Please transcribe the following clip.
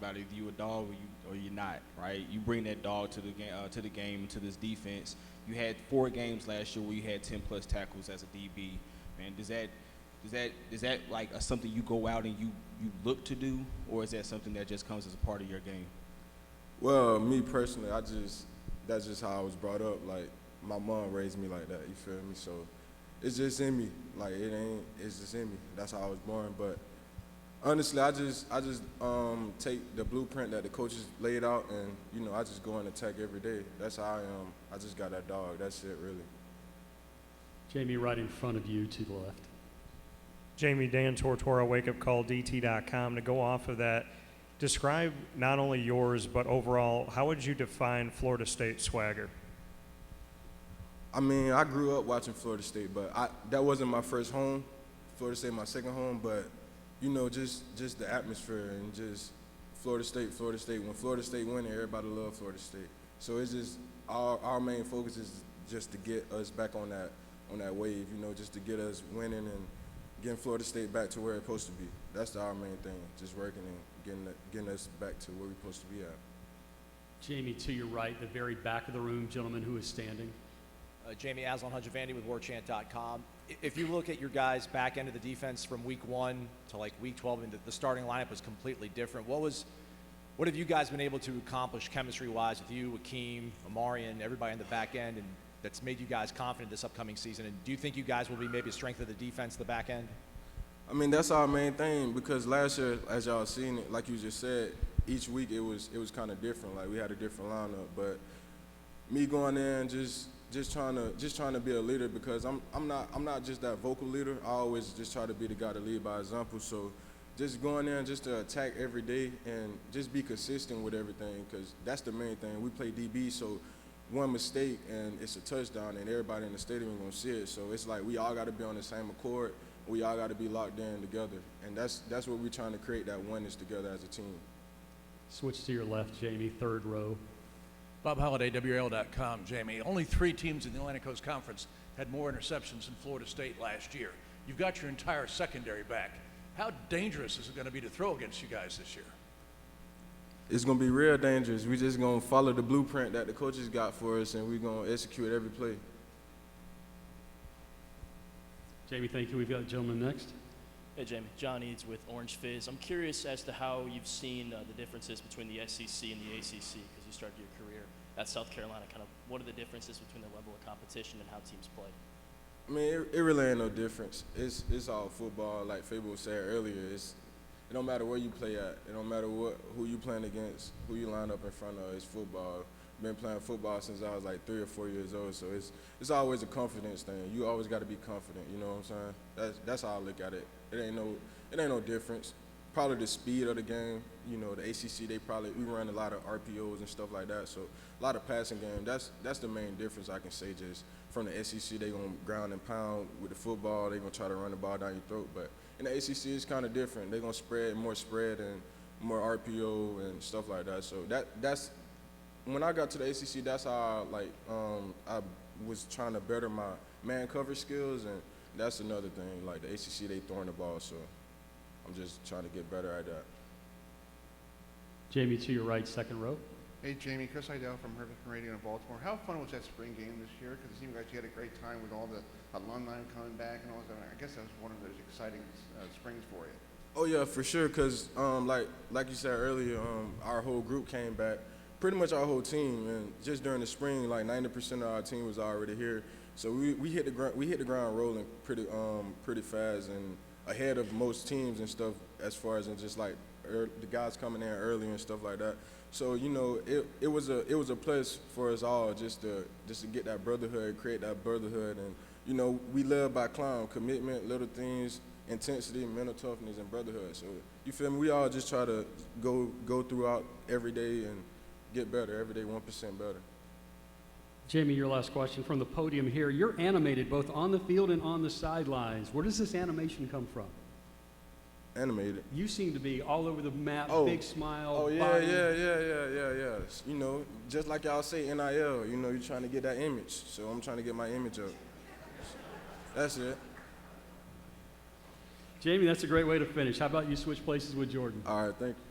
about it. Either you a dog or you're not, right? You bring that dog to the game, to this defense. You had 4 games last year where you had 10 plus tackles as a DB. Man, is that like something you go out and you look to do, or is that something that just comes as a part of your game? Well, me personally, that's just how I was brought up. Like, my mom raised me like that, you feel me? So it's just in me. Like, it's just in me. That's how I was born. But honestly, I just take the blueprint that the coaches laid out, and, you know, I just go and attack every day. That's how I am. I just got that dog. That's it, really. Jammie, right in front of you to the left. Jammie, Dan Tortora, wakeupcalldt.com. To go off of that, describe not only yours, but overall, how would you define Florida State swagger? I mean, I grew up watching Florida State, but that wasn't my first home. Florida State my second home, but, you know, just the atmosphere and just Florida State. When Florida State winning, everybody loves Florida State. So it's just our main focus is just to get us back on that wave, you know, just to get us winning and getting Florida State back to where it's supposed to be. That's our main thing, just working and getting us back to where we're supposed to be at. Jammie, to your right, the very back of the room, gentleman who is standing. Jammie, Aslan Hajavandi with WarChant.com. If you look at your guys' back end of the defense from week 1 to like week 12, I mean, the starting lineup was completely different. What have you guys been able to accomplish chemistry-wise with you, Akeem, Amarian, everybody on the back end, and that's made you guys confident this upcoming season? And do you think you guys will be maybe a strength of the defense, the back end? I mean, that's our main thing, because last year, as y'all seen it, like you just said, each week it was kind of different. Like, we had a different lineup, but me going in just trying to be a leader, because I'm not just that vocal leader. I always just try to be the guy to lead by example. So just going in just to attack every day and just be consistent with everything, because that's the main thing. We play DB, so one mistake and it's a touchdown, and everybody in the stadium is gonna see it. So it's like we all got to be on the same accord. We all got to be locked in together, and that's what we're trying to create, that oneness together as a team. Switch to your left, Jammie, third row. Bob Holliday, WRL.com. Jammie, only 3 teams in the Atlantic Coast Conference had more interceptions than Florida State last year. You've got your entire secondary back. How dangerous is it going to be to throw against you guys this year? It's going to be real dangerous. We just going to follow the blueprint that the coaches got for us, and we're going to execute every play. Jammie, thank you. We've got a gentleman next. Hey, Jammie. John Eads with Orange Fizz. I'm curious as to how you've seen the differences between the SEC and the ACC, because you started your career at South Carolina. Kind of what are the differences between the level of competition and how teams play? I mean, it really ain't no difference. It's all football. Like Fable said earlier, it don't matter where you play at. It don't matter who you playing against, who you line up in front of. It's football. Been playing football since I was like 3 or 4 years old, so it's always a confidence thing. You always got to be confident. You know what I'm saying? That's how I look at it. It ain't no difference. Probably the speed of the game. You know, the ACC we run a lot of RPOs and stuff like that, so a lot of passing game. That's the main difference I can say. Just from the SEC, they gonna ground and pound with the football. They gonna try to run the ball down your throat, but in the ACC it's kind of different. They gonna spread and more RPO and stuff like that. So that's when I got to the ACC, that's how I was trying to better my man coverage skills, and that's another thing. Like the ACC, they throwing the ball, so I'm just trying to get better at that. Jammie, to your right, second row. Hey, Jammie, Chris Idell from Herman Radio in Baltimore. How fun was that spring game this year? Because it seemed like you had a great time with all the alumni coming back and all that. I guess that was one of those exciting springs for you. Oh yeah, for sure. Cause like you said earlier, our whole group came back. Pretty much our whole team, and just during the spring, like 90% of our team was already here. So we hit the ground rolling pretty fast and ahead of most teams and stuff, as far as in just like the guys coming in early and stuff like that. So you know, it was a plus for us all just to get that brotherhood, create that brotherhood, and you know, we live by clown, commitment, little things, intensity, mental toughness, and brotherhood. So you feel me? We all just try to go throughout every day and get better every day, 1% better. Jammie, your last question from the podium here. You're animated both on the field and on the sidelines. Where does this animation come from? Animated. You seem to be all over the map, big smile. Oh, body. yeah. You know, just like y'all say, NIL, you know, you're trying to get that image. So I'm trying to get my image up. That's it. Jammie, that's a great way to finish. How about you switch places with Jordan? All right, thank you.